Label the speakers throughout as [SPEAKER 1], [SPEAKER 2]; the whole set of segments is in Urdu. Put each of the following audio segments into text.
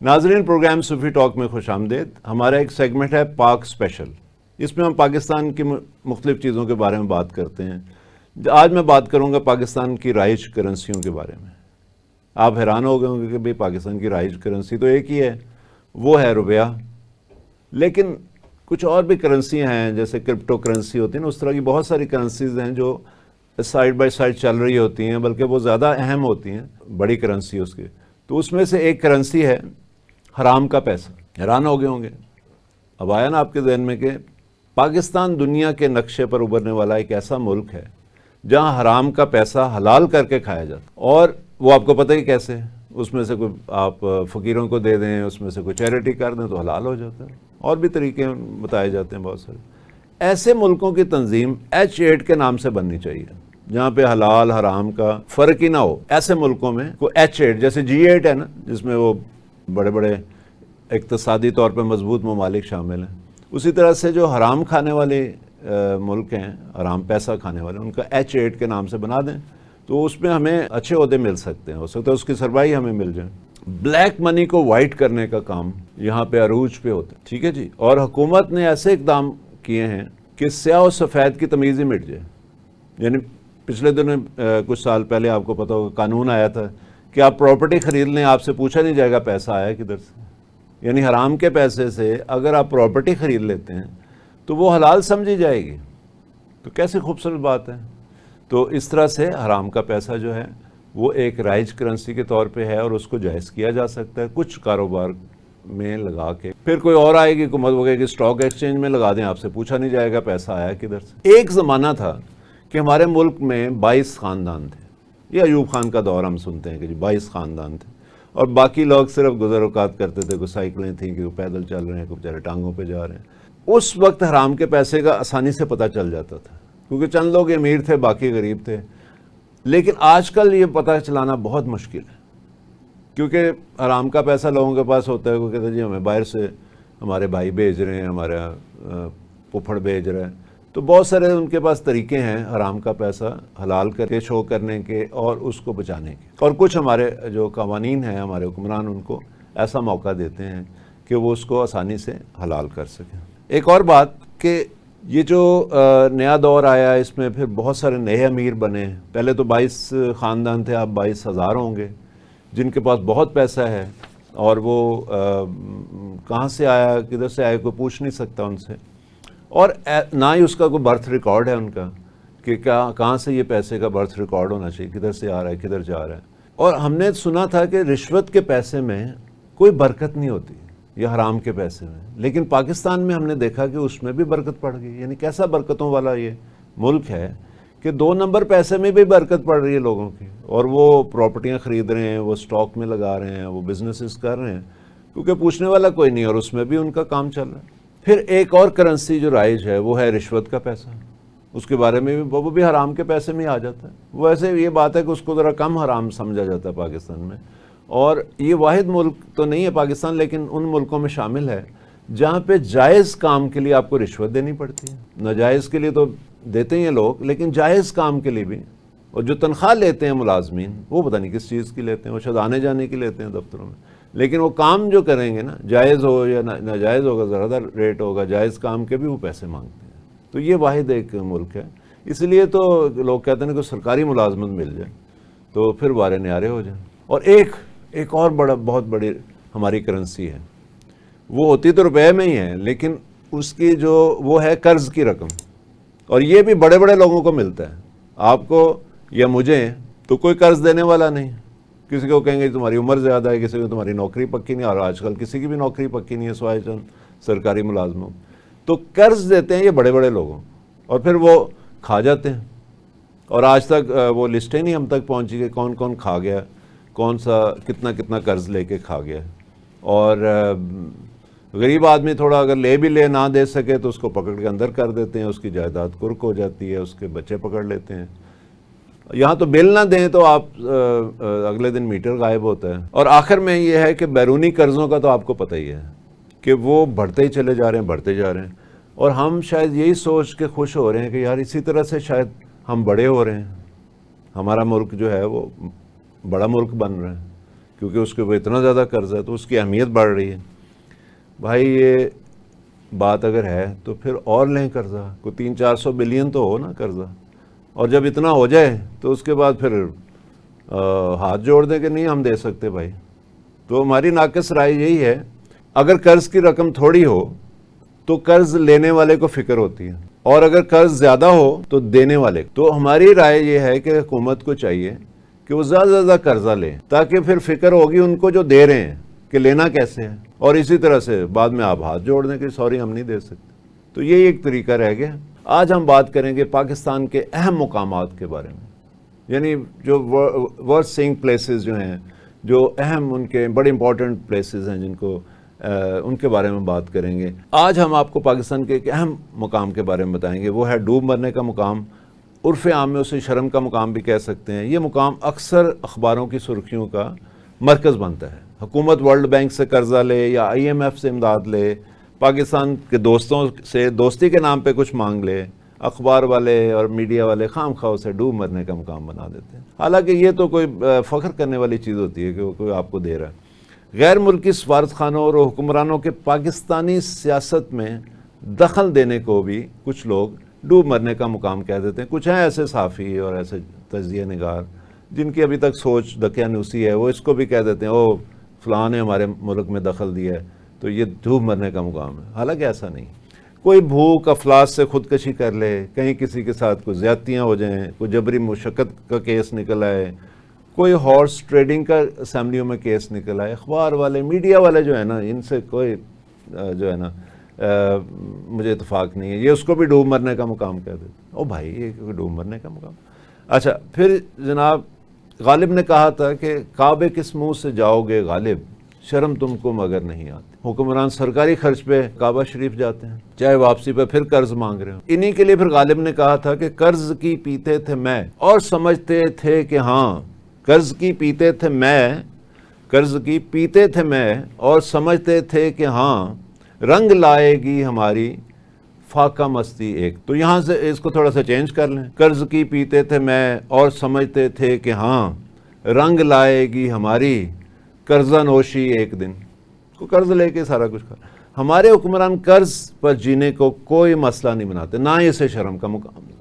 [SPEAKER 1] ناظرین، پروگرام صوفی ٹاک میں خوش آمدید۔ ہمارا ایک سیگمنٹ ہے پاک اسپیشل۔ اس میں ہم پاکستان کی مختلف چیزوں کے بارے میں بات کرتے ہیں۔ آج میں بات کروں گا پاکستان کی رائج کرنسیوں کے بارے میں۔ آپ حیران ہو گئے ہوں گے کہ بھئی پاکستان کی رائج کرنسی تو ایک ہی ہے، وہ ہے روپیہ، لیکن کچھ اور بھی کرنسیاں ہیں جیسے کرپٹو کرنسی ہوتی ہیں، اس طرح کی بہت ساری کرنسیز ہیں جو سائڈ بائی سائڈ چل رہی ہوتی ہیں، بلکہ وہ زیادہ اہم ہوتی ہیں بڑی کرنسی اس کے۔ تو اس میں سے ایک کرنسی ہے حرام کا پیسہ۔ حیران ہو گئے ہوں گے۔ اب آیا نا آپ کے ذہن میں کہ پاکستان دنیا کے نقشے پر ابھرنے والا ایک ایسا ملک ہے جہاں حرام کا پیسہ حلال کر کے کھایا جاتا، اور وہ آپ کو پتہ ہی کیسے، اس میں سے کوئی آپ فقیروں کو دے دیں، اس میں سے کوئی چیریٹی کر دیں تو حلال ہو جاتا ہے، اور بھی طریقے بتائے جاتے ہیں بہت سارے۔ ایسے ملکوں کی تنظیم H8 کے نام سے بننی چاہیے جہاں پہ حلال حرام کا فرق ہی نہ ہو۔ ایسے ملکوں میں کوئی H8 جیسے G8 ہے نا، جس میں وہ بڑے بڑے اقتصادی طور پہ مضبوط ممالک شامل ہیں، اسی طرح سے جو حرام کھانے والے ملک ہیں، حرام پیسہ کھانے والے، ان کا H8 کے نام سے بنا دیں تو اس میں ہمیں اچھے عہدے مل سکتے ہیں، ہو سکتا ہے اس کی سربراہی ہمیں مل جائے۔ بلیک منی کو وائٹ کرنے کا کام یہاں پہ عروج پہ ہوتا ہے، ٹھیک ہے جی۔ اور حکومت نے ایسے اقدام کیے ہیں کہ سیاہ و سفید کی تمیز ہی مٹ جائے۔ یعنی پچھلے دنوں کچھ سال پہلے آپ کو پتہ ہوگا قانون آیا تھا کہ آپ پراپرٹی خرید لیں، آپ سے پوچھا نہیں جائے گا پیسہ آیا کدھر سے۔ یعنی حرام کے پیسے سے اگر آپ پراپرٹی خرید لیتے ہیں تو وہ حلال سمجھی جائے گی۔ تو کیسے خوبصورت بات ہے۔ تو اس طرح سے حرام کا پیسہ جو ہے وہ ایک رائج کرنسی کے طور پہ ہے، اور اس کو جائز کیا جا سکتا ہے کچھ کاروبار میں لگا کے۔ پھر کوئی اور آئے گی حکومت، وہ کہے کہ اسٹاک ایکسچینج میں لگا دیں، آپ سے پوچھا نہیں جائے گا پیسہ آیا کدھر سے۔ ایک زمانہ تھا کہ ہمارے ملک میں 22 خاندان تھے، یہ ایوب خان کا دور ہم سنتے ہیں کہ جی 22 خاندان تھے، اور باقی لوگ صرف گزر اوقات کرتے تھے، کوئی سائیکلیں تھیں کہ وہ پیدل چل رہے ہیں، کوئی بیچارے ٹانگوں پہ جا رہے ہیں۔ اس وقت حرام کے پیسے کا آسانی سے پتہ چل جاتا تھا، کیونکہ چند لوگ امیر تھے، باقی غریب تھے۔ لیکن آج کل یہ پتہ چلانا بہت مشکل ہے، کیونکہ حرام کا پیسہ لوگوں کے پاس ہوتا ہے، وہ کہتے ہیں جی ہمیں باہر سے ہمارے بھائی بھیج رہے ہیں، ہمارا پھپھڑ بھیج رہا ہے۔ تو بہت سارے ان کے پاس طریقے ہیں حرام کا پیسہ حلال کر کے شو کرنے کے اور اس کو بچانے کے، اور کچھ ہمارے جو قوانین ہیں، ہمارے حکمران ان کو ایسا موقع دیتے ہیں کہ وہ اس کو آسانی سے حلال کر سکیں۔ ایک اور بات کہ یہ جو نیا دور آیا، اس میں پھر بہت سارے نئے امیر بنے۔ پہلے تو 22 خاندان تھے، اب 22,000 ہوں گے جن کے پاس بہت پیسہ ہے، اور وہ کہاں سے آیا کدھر سے آیا کوئی پوچھ نہیں سکتا ان سے، اور نہ ہی اس کا کوئی برتھ ریکارڈ ہے ان کا کہ کہاں سے یہ پیسے کا برتھ ریکارڈ ہونا چاہیے، کدھر سے آ رہا ہے کدھر جا رہا ہے۔ اور ہم نے سنا تھا کہ رشوت کے پیسے میں کوئی برکت نہیں ہوتی، یہ حرام کے پیسے میں، لیکن پاکستان میں ہم نے دیکھا کہ اس میں بھی برکت پڑ گئی۔ یعنی کیسا برکتوں والا یہ ملک ہے کہ 2 نمبر پیسے میں بھی برکت پڑ رہی ہے لوگوں کی، اور وہ پراپرٹیاں خرید رہے ہیں، وہ سٹاک میں لگا رہے ہیں، وہ بزنسز کر رہے ہیں، کیونکہ پوچھنے والا کوئی نہیں، اور اس میں بھی ان کا کام چل رہا ہے۔ پھر ایک اور کرنسی جو رائج ہے وہ ہے رشوت کا پیسہ، اس کے بارے میں بھی وہ بھی حرام کے پیسے میں ہی آ جاتا ہے۔ وہ ایسے یہ بات ہے کہ اس کو ذرا کم حرام سمجھا جاتا ہے پاکستان میں، اور یہ واحد ملک تو نہیں ہے پاکستان، لیکن ان ملکوں میں شامل ہے جہاں پہ جائز کام کے لیے آپ کو رشوت دینی پڑتی ہے۔ ناجائز کے لیے تو دیتے ہیں لوگ، لیکن جائز کام کے لیے بھی، اور جو تنخواہ لیتے ہیں ملازمین وہ پتہ نہیں کس چیز کی لیتے ہیں، وہ شاید آنے جانے کی لیتے ہیں دفتروں میں، لیکن وہ کام جو کریں گے نا، جائز ہو یا ناجائز ہوگا، زیادہ ریٹ ہوگا، جائز کام کے بھی وہ پیسے مانگتے ہیں۔ تو یہ واحد ایک ملک ہے، اس لیے تو لوگ کہتے ہیں کہ سرکاری ملازمت مل جائے تو پھر وارے نیارے ہو جائیں۔ اور ایک اور بہت بڑی ہماری کرنسی ہے، وہ ہوتی تو روپے میں ہی ہے، لیکن اس کی جو وہ ہے قرض کی رقم، اور یہ بھی بڑے بڑے لوگوں کو ملتا ہے۔ آپ کو یا مجھے تو کوئی قرض دینے والا نہیں، کسی کو کہیں گے تمہاری عمر زیادہ ہے، کسی کو تمہاری نوکری پکی نہیں، اور آج کل کسی کی بھی نوکری پکی نہیں ہے سوائے چند سرکاری ملازموں، تو قرض دیتے ہیں یہ بڑے بڑے لوگوں، اور پھر وہ کھا جاتے ہیں، اور آج تک وہ لسٹیں نہیں ہم تک پہنچی کہ کون کون کھا گیا، کون سا کتنا قرض لے کے کھا گیا۔ اور غریب آدمی تھوڑا اگر لے نہ دے سکے تو اس کو پکڑ کے اندر کر دیتے ہیں، اس کی جائیداد کرک ہو جاتی ہے، اس کے بچے پکڑ لیتے ہیں۔ یہاں تو بل نہ دیں تو آپ اگلے دن میٹر غائب ہوتا ہے۔ اور آخر میں یہ ہے کہ بیرونی قرضوں کا تو آپ کو پتہ ہی ہے کہ وہ بڑھتے ہی چلے جا رہے ہیں، اور ہم شاید یہی سوچ کے خوش ہو رہے ہیں کہ یار اسی طرح سے شاید ہم بڑے ہو رہے ہیں، ہمارا ملک جو ہے وہ بڑا ملک بن رہا ہے، کیونکہ اس کے اوپر اتنا زیادہ قرض ہے تو اس کی اہمیت بڑھ رہی ہے. بھائی یہ بات اگر ہے تو پھر اور لیں قرضہ, کوئی 300-400 بلین تو ہو نا قرضہ, اور جب اتنا ہو جائے تو اس کے بعد پھر ہاتھ جوڑ دیں کہ نہیں ہم دے سکتے بھائی. تو ہماری ناقص رائے یہی ہے, اگر قرض کی رقم تھوڑی ہو تو قرض لینے والے کو فکر ہوتی ہے, اور اگر قرض زیادہ ہو تو دینے والے. تو ہماری رائے یہ ہے کہ حکومت کو چاہیے کہ وہ زیادہ سے زیادہ قرضہ لیں, تاکہ پھر فکر ہوگی ان کو جو دے رہے ہیں کہ لینا کیسے ہے, اور اسی طرح سے بعد میں آپ ہاتھ جوڑ دیں کہ سوری ہم نہیں دے سکتے. تو یہی ایک طریقہ رہ گیا. آج ہم بات کریں گے پاکستان کے اہم مقامات کے بارے میں, یعنی جو ورتھ سیئنگ پلیسز جو ہیں, جو اہم ان کے بڑے امپورٹنٹ پلیسز ہیں جن کو ان کے بارے میں بات کریں گے. آج ہم آپ کو پاکستان کے ایک اہم مقام کے بارے میں بتائیں گے, وہ ہے ڈوب مرنے کا مقام. عرف عام میں اسے شرم کا مقام بھی کہہ سکتے ہیں. یہ مقام اکثر اخباروں کی سرخیوں کا مرکز بنتا ہے. حکومت ورلڈ بینک سے قرضہ لے یا IMF سے امداد لے, پاکستان کے دوستوں سے دوستی کے نام پہ کچھ مانگ لے, اخبار والے اور میڈیا والے خام خواہ اسے ڈوب مرنے کا مقام بنا دیتے ہیں. حالانکہ یہ تو کوئی فخر کرنے والی چیز ہوتی ہے کہ وہ کوئی آپ کو دے رہا ہے. غیر ملکی سفارت خانوں اور حکمرانوں کے پاکستانی سیاست میں دخل دینے کو بھی کچھ لوگ ڈوب مرنے کا مقام کہہ دیتے ہیں. کچھ ہیں ایسے صحافی اور ایسے تجزیہ نگار جن کی ابھی تک سوچ دقیانوسی ہے, وہ اس کو بھی کہہ دیتے ہیں او فلاں نے ہمارے ملک میں دخل دیا ہے تو یہ ڈوب مرنے کا مقام ہے. حالانکہ ایسا نہیں. کوئی بھوک افلاس سے خودکشی کر لے, کہیں کسی کے ساتھ کوئی زیادتیاں ہو جائیں, کوئی جبری مشقت کا کیس نکل آئے, کوئی ہارس ٹریڈنگ کا اسمبلیوں میں کیس نکل آئے, اخبار والے میڈیا والے جو ہے نا, ان سے کوئی جو ہے نا مجھے اتفاق نہیں ہے, یہ اس کو بھی ڈوب مرنے کا مقام کہہ دیتے. او بھائی یہ ڈوب مرنے کا مقام. اچھا پھر جناب غالب نے کہا تھا کہ کعبے کس منہ سے جاؤ گے غالب, شرم تم کو مگر نہیں آتی. حکمران سرکاری خرچ پہ کعبہ شریف جاتے ہیں, چاہے واپسی پہ پھر قرض مانگ رہے ہوں. انہی کے لیے پھر غالب نے کہا تھا کہ قرض کی پیتے تھے میں اور سمجھتے تھے کہ ہاں, قرض کی پیتے تھے میں, قرض کی پیتے تھے میں اور سمجھتے تھے کہ ہاں, رنگ لائے گی ہماری فاقہ مستی ایک. تو یہاں سے اس کو تھوڑا سا چینج کر لیں, قرض کی پیتے تھے میں اور سمجھتے تھے کہ ہاں, رنگ لائے گی ہماری قرضہ نوشی ایک دن. کو قرض لے کے سارا کچھ کر. ہمارے حکمران قرض پر جینے کو کوئی مسئلہ نہیں بناتے, نہ ہی اسے شرم کا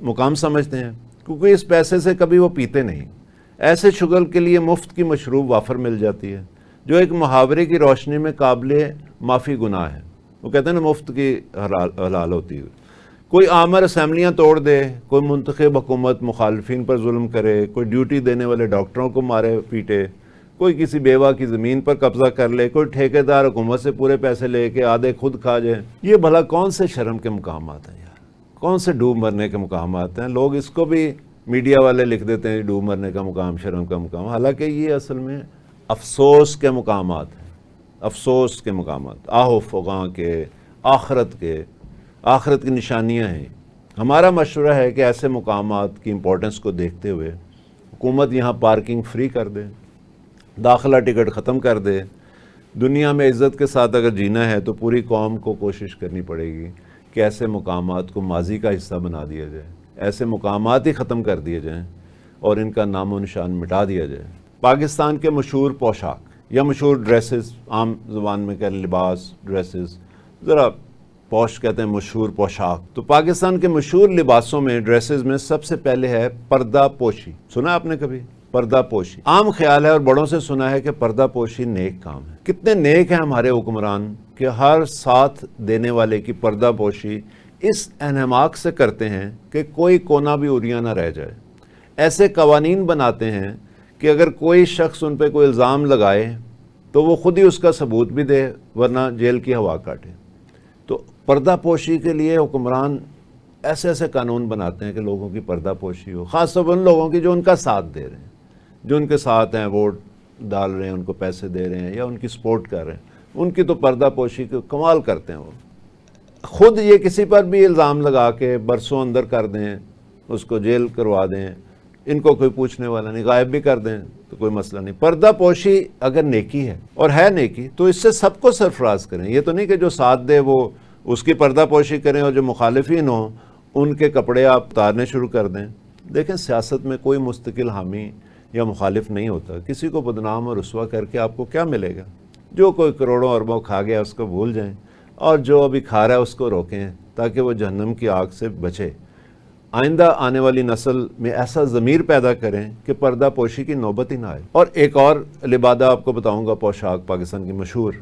[SPEAKER 1] مقام سمجھتے ہیں, کیونکہ اس پیسے سے کبھی وہ پیتے نہیں. ایسے شغل کے لیے مفت کی مشروب وافر مل جاتی ہے, جو ایک محاورے کی روشنی میں قابل معافی گناہ ہے. وہ کہتے ہیں نا مفت کی حلال ہوتی ہے. کوئی آمر اسمبلیاں توڑ دے, کوئی منتخب حکومت مخالفین پر ظلم کرے, کوئی ڈیوٹی دینے والے ڈاکٹروں کو مارے پیٹے, کوئی کسی بیوہ کی زمین پر قبضہ کر لے, کوئی ٹھیکیدار حکومت سے پورے پیسے لے کے آدھے خود کھا جائے. یہ بھلا کون سے شرم کے مقامات ہیں یار, کون سے ڈوب مرنے کے مقامات ہیں؟ لوگ اس کو بھی میڈیا والے لکھ دیتے ہیں ڈوب مرنے کا مقام, شرم کا مقام. حالانکہ یہ اصل میں افسوس کے مقامات ہیں, افسوس کے مقامات, آہ و فغاں کے, آخرت کی نشانیاں ہیں. ہمارا مشورہ ہے کہ ایسے مقامات کی امپورٹنس کو دیکھتے ہوئے حکومت یہاں پارکنگ فری کر دے, داخلہ ٹکٹ ختم کر دے. دنیا میں عزت کے ساتھ اگر جینا ہے تو پوری قوم کو کوشش کرنی پڑے گی کہ ایسے مقامات کو ماضی کا حصہ بنا دیا جائے, ایسے مقامات ہی ختم کر دیے جائیں اور ان کا نام و نشان مٹا دیا جائے. پاکستان کے مشہور پوشاک یا مشہور ڈریسز, عام زبان میں کہہ لباس, ڈریسز, ذرا پوش کہتے ہیں مشہور پوشاک. تو پاکستان کے مشہور لباسوں میں, ڈریسز میں سب سے پہلے ہے پردہ پوشی. سنا آپ نے کبھی پردہ پوشی؟ عام خیال ہے اور بڑوں سے سنا ہے کہ پردہ پوشی نیک کام ہے. کتنے نیک ہیں ہمارے حکمران کہ ہر ساتھ دینے والے کی پردہ پوشی اس انہماک سے کرتے ہیں کہ کوئی کونا بھی اریاں نہ رہ جائے. ایسے قوانین بناتے ہیں کہ اگر کوئی شخص ان پہ کوئی الزام لگائے تو وہ خود ہی اس کا ثبوت بھی دے, ورنہ جیل کی ہوا کاٹے. تو پردہ پوشی کے لیے حکمران ایسے ایسے قانون بناتے ہیں کہ لوگوں کی پردہ پوشی ہو, خاص طور پر ان لوگوں کی جو ان کا ساتھ دے رہے ہیں, جو ان کے ساتھ ہیں, ووٹ ڈال رہے ہیں, ان کو پیسے دے رہے ہیں یا ان کی سپورٹ کر رہے ہیں. ان کی تو پردہ پوشی کو کمال کرتے ہیں. وہ خود یہ کسی پر بھی الزام لگا کے برسوں اندر کر دیں, اس کو جیل کروا دیں, ان کو کوئی پوچھنے والا نہیں, غائب بھی کر دیں تو کوئی مسئلہ نہیں. پردہ پوشی اگر نیکی ہے اور ہے نیکی تو اس سے سب کو سرفراز کریں. یہ تو نہیں کہ جو ساتھ دے وہ اس کی پردہ پوشی کریں اور جو مخالفین ہوں ان کے کپڑے آپ اتارنے شروع کر دیں. دیکھیں سیاست میں کوئی مستقل حامی یا مخالف نہیں ہوتا. کسی کو بدنام اور رسوا کر کے آپ کو کیا ملے گا؟ جو کوئی کروڑوں اربوں کھا گیا اس کو بھول جائیں، اور جو ابھی کھا رہا ہے اس کو روکیں تاکہ وہ جہنم کی آگ سے بچے. آئندہ آنے والی نسل میں ایسا ضمیر پیدا کریں کہ پردہ پوشی کی نوبت ہی نہ آئے. اور ایک اور لبادہ آپ کو بتاؤں گا، پوشاک پاکستان کی مشہور،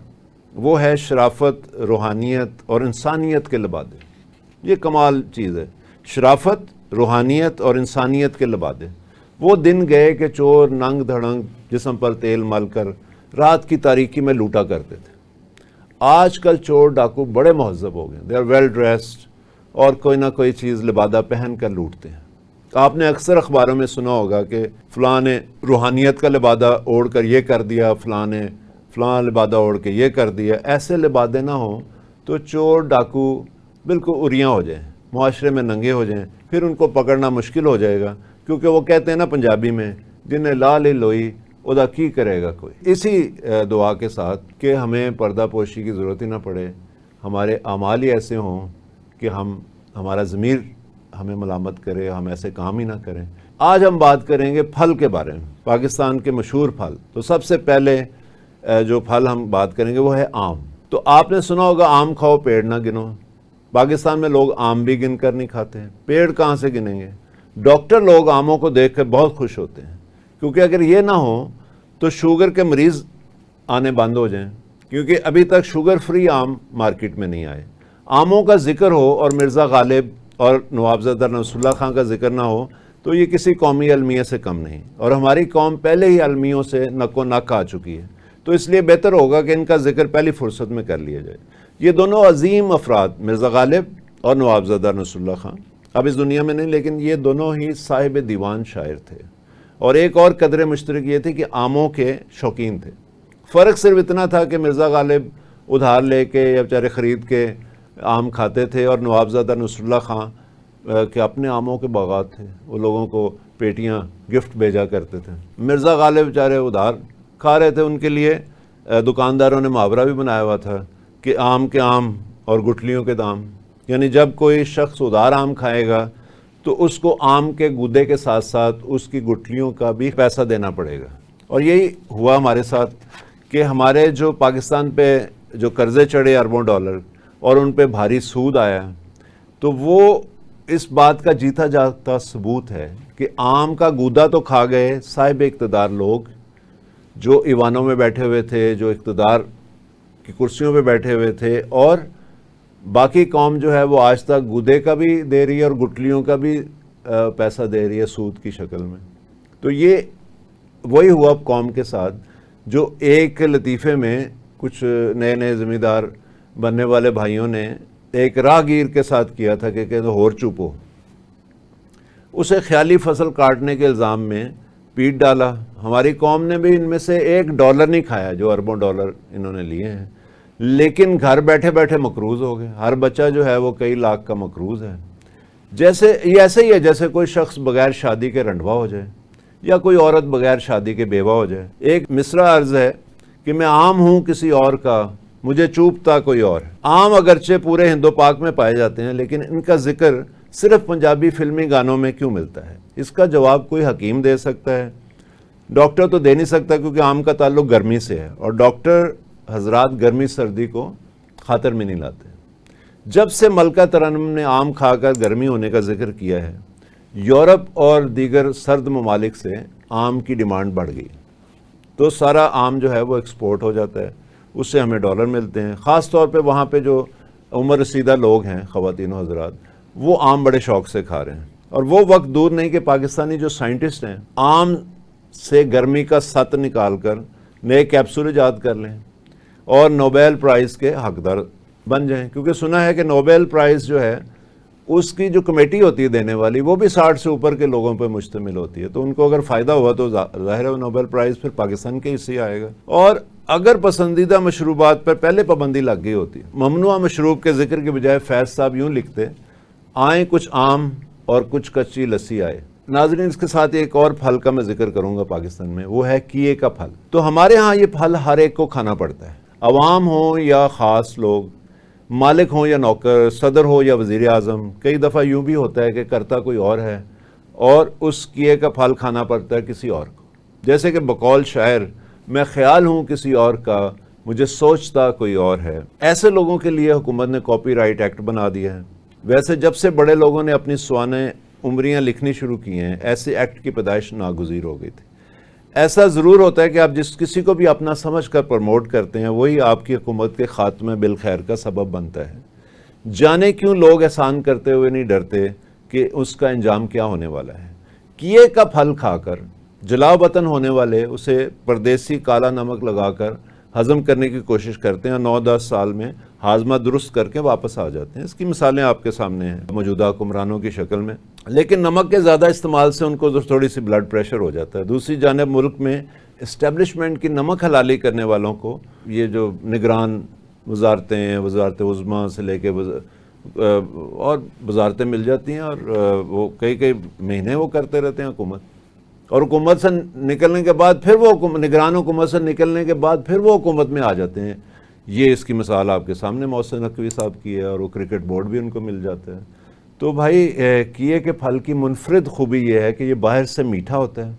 [SPEAKER 1] وہ ہے شرافت، روحانیت اور انسانیت کے لبادے. یہ کمال چیز ہے، شرافت، روحانیت اور انسانیت کے لبادے. وہ دن گئے کہ چور ننگ دھڑنگ جسم پر تیل مل کر رات کی تاریکی میں لوٹا کرتے تھے. آج کل چور ڈاکو بڑے مہذب ہو گئے، دے آر ویل ڈریسڈ، اور کوئی نہ کوئی چیز لبادہ پہن کر لوٹتے ہیں. آپ نے اکثر اخباروں میں سنا ہوگا کہ فلاں نے روحانیت کا لبادہ اوڑھ کر یہ کر دیا، فلاں نے فلاں لبادہ اوڑھ کے یہ کر دیا. ایسے لبادے نہ ہوں تو چور ڈاکو بالکل اریاں ہو جائیں، معاشرے میں ننگے ہو جائیں، پھر ان کو پکڑنا مشکل ہو جائے گا. کیونکہ وہ کہتے ہیں نا پنجابی میں، جنہیں لال ہی لوئی ادا کی کرے گا کوئی. اسی دعا کے ساتھ کہ ہمیں پردہ پوشی کی ضرورت ہی نہ پڑے، ہمارے اعمال ہی ایسے ہوں کہ ہمارا ضمیر ہمیں ملامت کرے، ہم ایسے کام ہی نہ کریں. آج ہم بات کریں گے پھل کے بارے میں، پاکستان کے مشہور پھل. تو سب سے پہلے جو پھل ہم بات کریں گے وہ ہے آم. تو آپ نے سنا ہوگا آم کھاؤ پیڑ نہ گنو. پاکستان میں لوگ آم بھی گن کر نہیں کھاتے ہیں، پیڑ کہاں سے گنیں گے؟ ڈاکٹر لوگ آموں کو دیکھ کر بہت خوش ہوتے ہیں، کیونکہ اگر یہ نہ ہو تو شوگر کے مریض آنے بند ہو جائیں، کیونکہ ابھی تک شوگر فری آم مارکیٹ میں نہیں آئے. آموں کا ذکر ہو اور مرزا غالب اور نواب زدہ نصر اللہ خان کا ذکر نہ ہو تو یہ کسی قومی المیہ سے کم نہیں. اور ہماری قوم پہلے ہی المیوں سے نک و نک آ چکی ہے، تو اس لیے بہتر ہوگا کہ ان کا ذکر پہلی فرصت میں کر لیا جائے. یہ دونوں عظیم افراد، مرزا غالب اور نواب زدہ نصر اللہ خان، اب اس دنیا میں نہیں، لیکن یہ دونوں ہی صاحب دیوان شاعر تھے. اور ایک اور قدر مشترک یہ تھی کہ آموں کے شوقین تھے. فرق صرف اتنا تھا کہ مرزا غالب ادھار لے کے یا بیچارے خرید کے آم کھاتے تھے، اور نواب زدہ نصر اللہ خان کے اپنے آموں کے باغات تھے، وہ لوگوں کو پیٹیاں گفٹ بھیجا کرتے تھے. مرزا غالب بیچارے ادھار کھا رہے تھے، ان کے لیے دکانداروں نے محاورہ بھی بنایا ہوا تھا کہ آم کے آم اور گٹھلیوں کے دام. یعنی جب کوئی شخص ادھار آم کھائے گا تو اس کو آم کے گودے کے ساتھ ساتھ اس کی گٹھلیوں کا بھی پیسہ دینا پڑے گا. اور یہی ہوا ہمارے ساتھ کہ ہمارے جو پاکستان پہ جو قرضے چڑھے اربوں ڈالر اور ان پہ بھاری سود آیا، تو وہ اس بات کا جیتا جاتا ثبوت ہے کہ آم کا گودا تو کھا گئے صاحب اقتدار لوگ جو ایوانوں میں بیٹھے ہوئے تھے، جو اقتدار کی کرسیوں پہ بیٹھے ہوئے تھے، اور باقی قوم جو ہے وہ آج تک گودے کا بھی دے رہی ہے اور گٹلیوں کا بھی پیسہ دے رہی ہے سود کی شکل میں. تو یہ وہی ہوا قوم کے ساتھ جو ایک لطیفے میں کچھ نئے نئے زمیندار بننے والے بھائیوں نے ایک راہگیر کے ساتھ کیا تھا کہ ہور چوپو. اسے خیالی فصل کاٹنے کے الزام میں پیٹ ڈالا. ہماری قوم نے بھی ان میں سے $1 نہیں کھایا جو اربوں ڈالر انہوں نے لیے ہیں، لیکن گھر بیٹھے بیٹھے مقروض ہو گئے. ہر بچہ جو ہے وہ کئی لاکھ کا مقروض ہے. یہ ایسے ہی ہے جیسے کوئی شخص بغیر شادی کے رنڈوا ہو جائے یا کوئی عورت بغیر شادی کے بیوہ ہو جائے. ایک مصرع عرض ہے کہ میں عام ہوں کسی اور کا، مجھے چوبتا کوئی اور. عام اگرچہ پورے ہند و پاک میں پائے جاتے ہیں، لیکن ان کا ذکر صرف پنجابی فلمی گانوں میں کیوں ملتا ہے؟ اس کا جواب کوئی حکیم دے سکتا ہے، ڈاکٹر تو دے نہیں سکتا، کیونکہ عام کا تعلق گرمی سے ہے، اور ڈاکٹر حضرات گرمی سردی کو خاطر میں نہیں لاتے. جب سے ملکہ ترنم نے آم کھا کر گرمی ہونے کا ذکر کیا ہے، یورپ اور دیگر سرد ممالک سے آم کی ڈیمانڈ بڑھ گئی، تو سارا آم جو ہے وہ ایکسپورٹ ہو جاتا ہے، اس سے ہمیں ڈالر ملتے ہیں. خاص طور پہ وہاں پہ جو عمر رسیدہ لوگ ہیں، خواتین و حضرات، وہ آم بڑے شوق سے کھا رہے ہیں. اور وہ وقت دور نہیں کہ پاکستانی جو سائنٹسٹ ہیں آم سے گرمی کا ست نکال کر نئے کیپسول ایجاد کر لیں اور نوبیل پرائز کے حقدار بن جائیں. کیونکہ سنا ہے کہ نوبیل پرائز جو ہے اس کی جو کمیٹی ہوتی ہے دینے والی، وہ بھی 60 سے اوپر کے لوگوں پہ مشتمل ہوتی ہے. تو ان کو اگر فائدہ ہوا تو ظاہر ہے نوبیل پرائز پھر پاکستان کے حصے آئے گا. اور اگر پسندیدہ مشروبات پر پہلے پابندی لگ گئی ہوتی، ممنوع مشروب کے ذکر کے بجائے فیض صاحب یوں لکھتے، آئیں کچھ آم اور کچھ کچی لسی آئے. ناظرین، اس کے ساتھ ایک اور پھل کا میں ذکر کروں گا پاکستان میں، وہ ہے کیے کا پھل. تو ہمارے ہاں یہ پھل ہر ایک کو کھانا پڑتا ہے، عوام ہوں یا خاص لوگ، مالک ہوں یا نوکر، صدر ہو یا وزیر اعظم. کئی دفعہ یوں بھی ہوتا ہے کہ کرتا کوئی اور ہے اور اس کیے کا پھل کھانا پڑتا ہے کسی اور کو. جیسے کہ بقول شاعر میں خیال ہوں کسی اور کا، مجھے سوچتا کوئی اور ہے، ایسے لوگوں کے لیے حکومت نے کاپی رائٹ ایکٹ بنا دیا ہے۔ ویسے جب سے بڑے لوگوں نے اپنی سوانح عمریاں لکھنی شروع کی ہیں، ایسے ایکٹ کی پیدائش ناگزیر ہو گئی تھی۔ ایسا ضرور ہوتا ہے کہ آپ جس کسی کو بھی اپنا سمجھ کر پروموٹ کرتے ہیں وہی آپ کی حکومت کے خاتمے بالخیر کا سبب بنتا ہے۔ جانے کیوں لوگ احسان کرتے ہوئے نہیں ڈرتے کہ اس کا انجام کیا ہونے والا ہے۔ کیے کا پھل کھا کر جلا وطن ہونے والے اسے پردیسی کالا نمک لگا کر ہضم کرنے کی کوشش کرتے ہیں، 9-10 سال میں ہاضمہ درست کر کے واپس آ جاتے ہیں۔ اس کی مثالیں آپ کے سامنے ہیں موجودہ حکمرانوں کی شکل میں، لیکن نمک کے زیادہ استعمال سے ان کو تھوڑی سی بلڈ پریشر ہو جاتا ہے۔ دوسری جانب ملک میں اسٹیبلشمنٹ کی نمک حلالی کرنے والوں کو یہ جو نگران وزارتیں ہیں، وزارت عظمیٰ سے لے کے اور وزارتیں مل جاتی ہیں، اور وہ کئی مہینے وہ کرتے رہتے ہیں حکومت، اور حکومت سے نکلنے کے بعد پھر وہ نگران حکومت سے نکلنے کے بعد پھر وہ حکومت میں آ جاتے ہیں۔ یہ اس کی مثال آپ کے سامنے محسن نقوی صاحب کی ہے، اور وہ کرکٹ بورڈ بھی ان کو مل جاتا ہے۔ تو بھائی کیے کے پھل کی منفرد خوبی یہ ہے کہ یہ باہر سے میٹھا ہوتا ہے،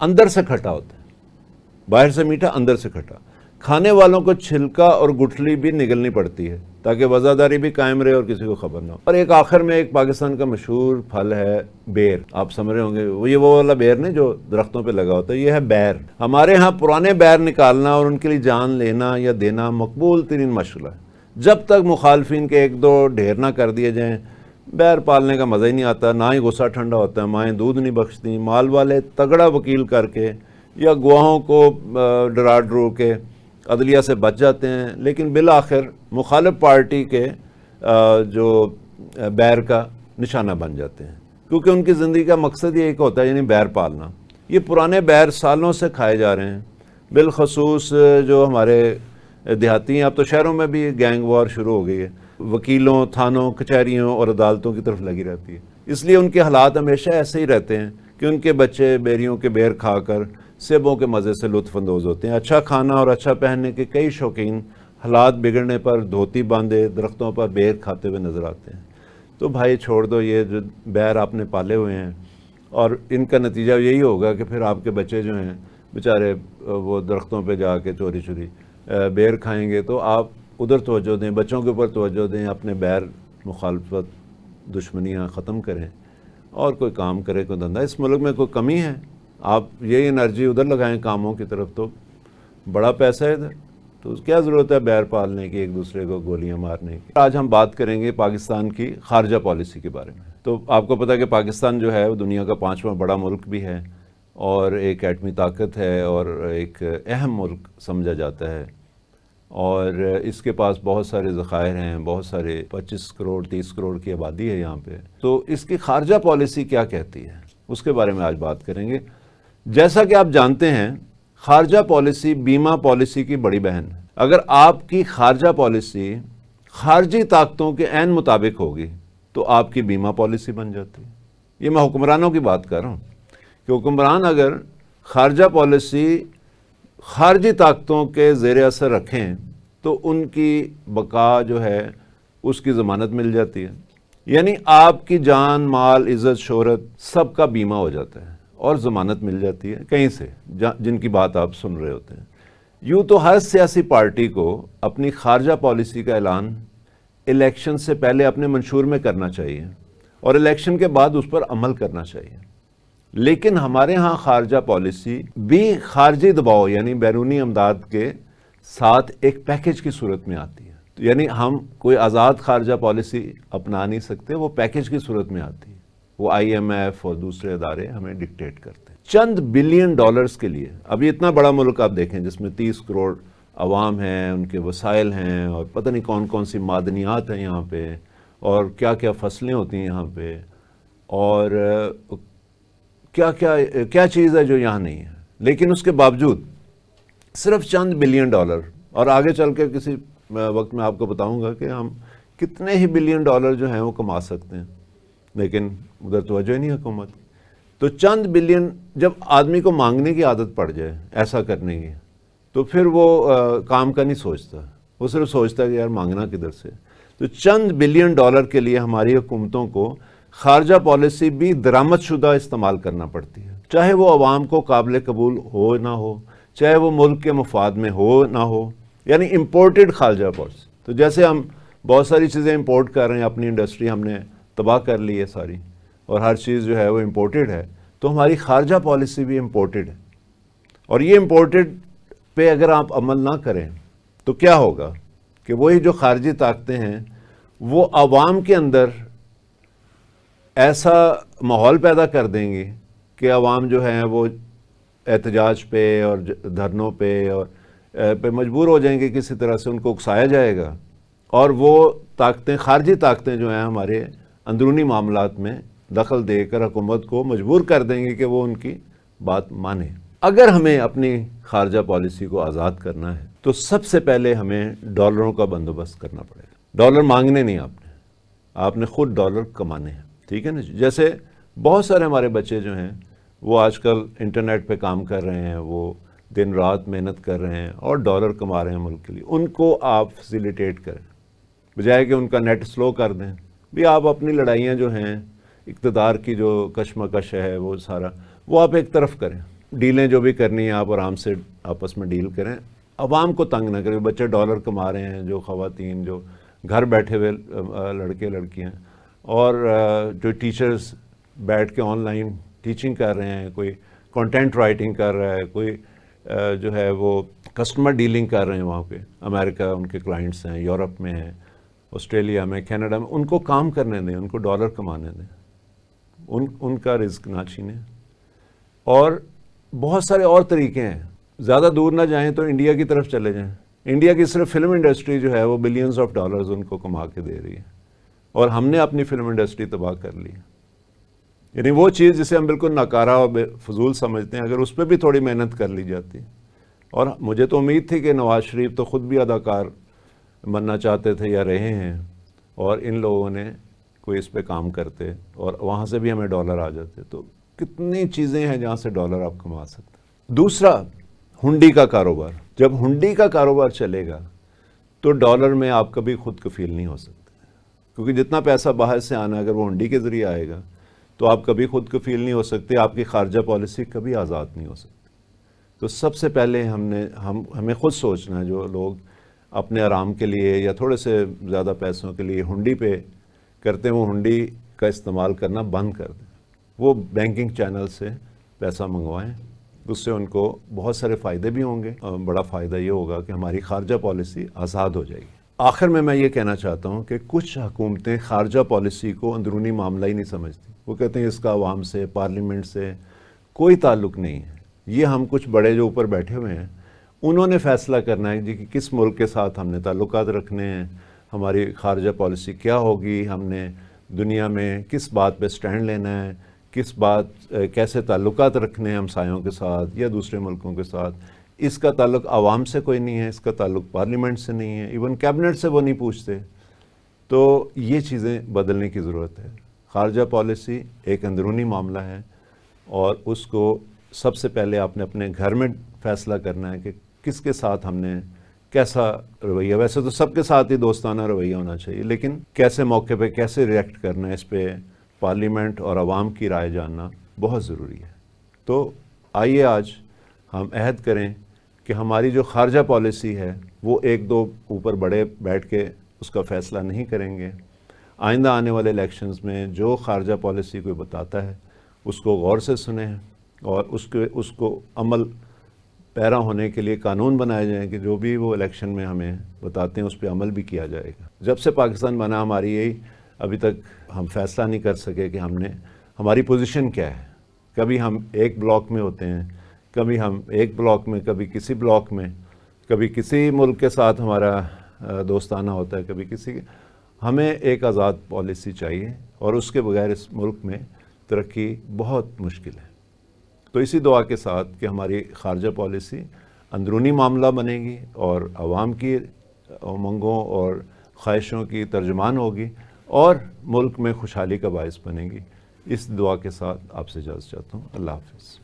[SPEAKER 1] اندر سے کھٹا ہوتا ہے۔ باہر سے میٹھا، اندر سے کھٹا۔ کھانے والوں کو چھلکا اور گٹھلی بھی نگلنی پڑتی ہے تاکہ وزاداری بھی قائم رہے اور کسی کو خبر نہ ہو۔ اور ایک آخر میں ایک پاکستان کا مشہور پھل ہے بیر۔ آپ سمجھ رہے ہوں گے وہ والا بیر نہیں جو درختوں پہ لگا ہوتا ہے، یہ ہے بیر۔ ہمارے ہاں پرانے بیر نکالنا اور ان کے لیے جان لینا یا دینا مقبول ترین مشغلہ ہے۔ جب تک مخالفین کے ایک دو ڈھیر نہ کر دیے جائیں، بیر پالنے کا مزہ ہی نہیں آتا، نہ ہی غصہ ٹھنڈا ہوتا ہے، مائیں دودھ نہیں بخشتی۔ مال والے تگڑا وکیل کر کے یا گواہوں کو ڈرا ڈرو کے عدلیہ سے بچ جاتے ہیں، لیکن بالآخر مخالف پارٹی کے جو بیر کا نشانہ بن جاتے ہیں، کیونکہ ان کی زندگی کا مقصد یہ ایک ہوتا ہے، یعنی بیر پالنا۔ یہ پرانے بیر سالوں سے کھائے جا رہے ہیں، بالخصوص جو ہمارے دیہاتی ہیں۔ اب تو شہروں میں بھی گینگ وار شروع ہو گئی ہے، وکیلوں، تھانوں، کچہریوں اور عدالتوں کی طرف لگی رہتی ہے۔ اس لیے ان کے حالات ہمیشہ ایسے ہی رہتے ہیں کہ ان کے بچے بیریوں کے بیر کھا کر سیبوں کے مزے سے لطف اندوز ہوتے ہیں۔ اچھا کھانا اور اچھا پہننے کے کئی شوقین حالات بگڑنے پر دھوتی باندھے درختوں پر بیر کھاتے ہوئے نظر آتے ہیں۔ تو بھائی چھوڑ دو یہ جو بیر آپ نے پالے ہوئے ہیں، اور ان کا نتیجہ یہی ہوگا کہ پھر آپ کے بچے جو ہیں بیچارے وہ درختوں پہ جا کے چوری چوری بیر کھائیں گے۔ تو آپ ادھر توجہ دیں، بچوں کے اوپر توجہ دیں، اپنے بیر مخالفت دشمنیاں ختم کریں اور کوئی کام کرے، کوئی دھندا۔ اس ملک میں کوئی کمی ہے؟ آپ یہی انرجی ادھر لگائیں کاموں کی طرف، تو بڑا پیسہ ہے ادھر، تو کیا ضرورت ہے بیر پالنے کی، ایک دوسرے کو گولیاں مارنے کی۔ آج ہم بات کریں گے پاکستان کی خارجہ پالیسی کے بارے میں۔ تو آپ کو پتہ ہے کہ پاکستان جو ہے وہ دنیا کا 5واں بڑا ملک بھی ہے، اور ایک ایٹمی طاقت ہے، اور ایک اہم ملک سمجھا جاتا ہے، اور اس کے پاس بہت سارے ذخائر ہیں، بہت سارے 25 کروڑ 30 کروڑ کی آبادی ہے یہاں پہ۔ تو اس کی خارجہ پالیسی کیا کہتی ہے، اس کے بارے میں آج بات کریں گے۔ جیسا کہ آپ جانتے ہیں، خارجہ پالیسی بیمہ پالیسی کی بڑی بہن ہے۔ اگر آپ کی خارجہ پالیسی خارجی طاقتوں کے عین مطابق ہوگی تو آپ کی بیمہ پالیسی بن جاتی ہے۔ یہ میں حکمرانوں کی بات کر رہا ہوں کہ حکمران اگر خارجہ پالیسی خارجی طاقتوں کے زیر اثر رکھیں تو ان کی بقا جو ہے اس کی ضمانت مل جاتی ہے، یعنی آپ کی جان، مال، عزت، شہرت سب کا بیمہ ہو جاتا ہے اور ضمانت مل جاتی ہے کہیں سے جن کی بات آپ سن رہے ہوتے ہیں۔ یوں تو ہر سیاسی پارٹی کو اپنی خارجہ پالیسی کا اعلان الیکشن سے پہلے اپنے منشور میں کرنا چاہیے اور الیکشن کے بعد اس پر عمل کرنا چاہیے، لیکن ہمارے ہاں خارجہ پالیسی بھی خارجی دباؤ یعنی بیرونی امداد کے ساتھ ایک پیکج کی صورت میں آتی ہے۔ یعنی ہم کوئی آزاد خارجہ پالیسی اپنا نہیں سکتے، وہ پیکج کی صورت میں آتی ہے، وہ IMF اور دوسرے ادارے ہمیں ڈکٹیٹ کرتے ہیں۔ چند بلین ڈالرز کے لیے، اب یہ اتنا بڑا ملک آپ دیکھیں جس میں 30 کروڑ عوام ہیں، ان کے وسائل ہیں، اور پتہ نہیں کون کون سی معدنیات ہیں یہاں پہ، اور کیا کیا فصلیں ہوتی ہیں یہاں پہ، اور کیا چیز ہے جو یہاں نہیں ہے، لیکن اس کے باوجود صرف چند بلین ڈالر، اور آگے چل کے کسی وقت میں آپ کو بتاؤں گا کہ ہم کتنے ہی بلین ڈالر جو ہیں وہ کما سکتے ہیں، لیکن ادھر توجہ ہی نہیں حکومت۔ تو چند بلین جب آدمی کو مانگنے کی عادت پڑ جائے ایسا کرنے کی، تو پھر وہ کام کا نہیں سوچتا، وہ صرف سوچتا ہے کہ یار مانگنا کدھر سے۔ تو چند بلین ڈالر کے لیے ہماری حکومتوں کو خارجہ پالیسی بھی درآمد شدہ استعمال کرنا پڑتی ہے، چاہے وہ عوام کو قابل قبول ہو نہ ہو، چاہے وہ ملک کے مفاد میں ہو نہ ہو، یعنی امپورٹڈ خارجہ پالیسی. تو جیسے ہم بہت ساری چیزیں امپورٹ کر رہے ہیں، اپنی انڈسٹری ہم نے تباہ کر لی ہے ساری، اور ہر چیز جو ہے وہ امپورٹڈ ہے، تو ہماری خارجہ پالیسی بھی امپورٹڈ ہے. اور یہ امپورٹڈ پہ اگر آپ عمل نہ کریں تو کیا ہوگا کہ وہی جو خارجی طاقتیں ہیں وہ عوام کے اندر ایسا ماحول پیدا کر دیں گی کہ عوام جو ہیں وہ احتجاج پہ اور دھرنوں پہ اور پہ مجبور ہو جائیں گے، کسی طرح سے ان کو اکسایا جائے گا، اور وہ طاقتیں، خارجی طاقتیں جو ہیں ہمارے اندرونی معاملات میں دخل دے کر حکومت کو مجبور کر دیں گے کہ وہ ان کی بات مانے. اگر ہمیں اپنی خارجہ پالیسی کو آزاد کرنا ہے تو سب سے پہلے ہمیں ڈالروں کا بندوبست کرنا پڑے گا. ڈالر مانگنے نہیں آپ نے خود ڈالر کمانے ہیں. ٹھیک ہے نا جی؟ جیسے بہت سارے ہمارے بچے جو ہیں وہ آج کل انٹرنیٹ پہ کام کر رہے ہیں، وہ دن رات محنت کر رہے ہیں اور ڈالر کما رہے ہیں ملک کے لیے. ان کو آپ فیسیلیٹیٹ کریں، بجائے کہ ان کا نیٹ سلو کر دیں. بھی آپ اپنی لڑائیاں جو ہیں، اقتدار کی جو کشمکش ہے، وہ سارا وہ آپ ایک طرف کریں. ڈیلیں جو بھی کرنی ہیں آپ آرام سے آپس میں ڈیل کریں، عوام کو تنگ نہ کریں. بچے ڈالر کما رہے ہیں، جو خواتین جو گھر بیٹھے ہوئے لڑکے لڑکیاں، اور جو ٹیچرز بیٹھ کے آن لائن ٹیچنگ کر رہے ہیں، کوئی کنٹینٹ رائٹنگ کر رہا ہے، کوئی جو ہے وہ کسٹمر ڈیلنگ کر رہے ہیں وہاں پہ. امریکہ ان کے کلائنٹس ہیں، یورپ میں ہیں، آسٹریلیا میں، کینیڈا میں. ان کو کام کرنے دیں، ان کو ڈالر کمانے دیں، ان کا رزق نہ چھینیں. اور بہت سارے اور طریقے ہیں. زیادہ دور نہ جائیں تو انڈیا کی طرف چلے جائیں. انڈیا کی صرف فلم انڈسٹری جو ہے وہ بلینز آف ڈالرز ان کو کما کے دے رہی ہے، اور ہم نے اپنی فلم انڈسٹری تباہ کر لی. یعنی وہ چیز جسے ہم بالکل ناکارہ اور فضول سمجھتے ہیں، اگر اس پہ بھی تھوڑی محنت کر لی جاتی. اور مجھے تو امید تھی کہ نواز شریف تو خود بھی اداکار بننا چاہتے تھے یا رہے ہیں، اور ان لوگوں نے کوئی اس پہ کام کرتے اور وہاں سے بھی ہمیں ڈالر آ جاتے. تو کتنی چیزیں ہیں جہاں سے ڈالر آپ کما سکتے ہیں. دوسرا، ہنڈی کا کاروبار. جب ہنڈی کا کاروبار چلے گا تو ڈالر میں آپ کبھی خود کفیل نہیں ہو سکتے، کیونکہ جتنا پیسہ باہر سے آنا اگر وہ ہنڈی کے ذریعے آئے گا تو آپ کبھی خود کفیل نہیں ہو سکتے. آپ کی خارجہ پالیسی کبھی آزاد نہیں ہو سکتی. تو سب سے پہلے ہمیں خود سوچنا ہے، جو لوگ اپنے آرام کے لیے یا تھوڑے سے زیادہ پیسوں کے لیے ہنڈی پہ کرتے ہیں، وہ ہنڈی کا استعمال کرنا بند کر دیں. وہ بینکنگ چینل سے پیسہ منگوائیں، اس سے ان کو بہت سارے فائدے بھی ہوں گے. بڑا فائدہ یہ ہوگا کہ ہماری خارجہ پالیسی آزاد ہو جائے گی. آخر میں یہ کہنا چاہتا ہوں کہ کچھ حکومتیں خارجہ پالیسی کو اندرونی معاملہ ہی نہیں سمجھتی. وہ کہتے ہیں اس کا عوام سے، پارلیمنٹ سے کوئی تعلق نہیں ہے. یہ ہم کچھ بڑے جو اوپر بیٹھے ہوئے ہیں انہوں نے فیصلہ کرنا ہے جی کہ کس ملک کے ساتھ ہم نے تعلقات رکھنے ہیں، ہماری خارجہ پالیسی کیا ہوگی، ہم نے دنیا میں کس بات پہ سٹینڈ لینا ہے، کس بات کیسے تعلقات رکھنے ہیں ہمسایوں کے ساتھ یا دوسرے ملکوں کے ساتھ. اس کا تعلق عوام سے کوئی نہیں ہے، اس کا تعلق پارلیمنٹ سے نہیں ہے، ایون کیبنٹ سے وہ نہیں پوچھتے. تو یہ چیزیں بدلنے کی ضرورت ہے. خارجہ پالیسی ایک اندرونی معاملہ ہے، اور اس کو سب سے پہلے آپ نے اپنے گھر میں فیصلہ کرنا ہے کہ کس کے ساتھ ہم نے کیسا رویہ. ویسے تو سب کے ساتھ ہی دوستانہ رویہ ہونا چاہیے، لیکن کیسے موقع پہ کیسے ریئیکٹ کرنا ہے، اس پہ پارلیمنٹ اور عوام کی رائے جاننا بہت ضروری ہے. تو آئیے آج ہم عہد کریں کہ ہماری جو خارجہ پالیسی ہے وہ ایک دو اوپر بڑے بیٹھ کے اس کا فیصلہ نہیں کریں گے. آئندہ آنے والے الیکشنز میں جو خارجہ پالیسی کوئی بتاتا ہے اس کو غور سے سنیں، اور اس کو عمل پیرا ہونے کے لیے قانون بنائے جائیں کہ جو بھی وہ الیکشن میں ہمیں بتاتے ہیں اس پہ عمل بھی کیا جائے گا. جب سے پاکستان بنا ہماری یہی ابھی تک ہم فیصلہ نہیں کر سکے کہ ہماری پوزیشن کیا ہے. کبھی ہم ایک بلاک میں ہوتے ہیں، کبھی ہم ایک بلاک میں، کبھی کسی بلاک میں، کبھی کسی ملک کے ساتھ ہمارا دوستانہ ہوتا ہے، کبھی کسی کے. ہمیں ایک آزاد پالیسی چاہیے، اور اس کے بغیر اس ملک میں ترقی بہت مشکل ہے. تو اسی دعا کے ساتھ کہ ہماری خارجہ پالیسی اندرونی معاملہ بنے گی اور عوام کی امنگوں اور خواہشوں کی ترجمان ہوگی، اور ملک میں خوشحالی کا باعث بنے گی. اس دعا کے ساتھ آپ سے اجازت چاہتا ہوں. اللہ حافظ.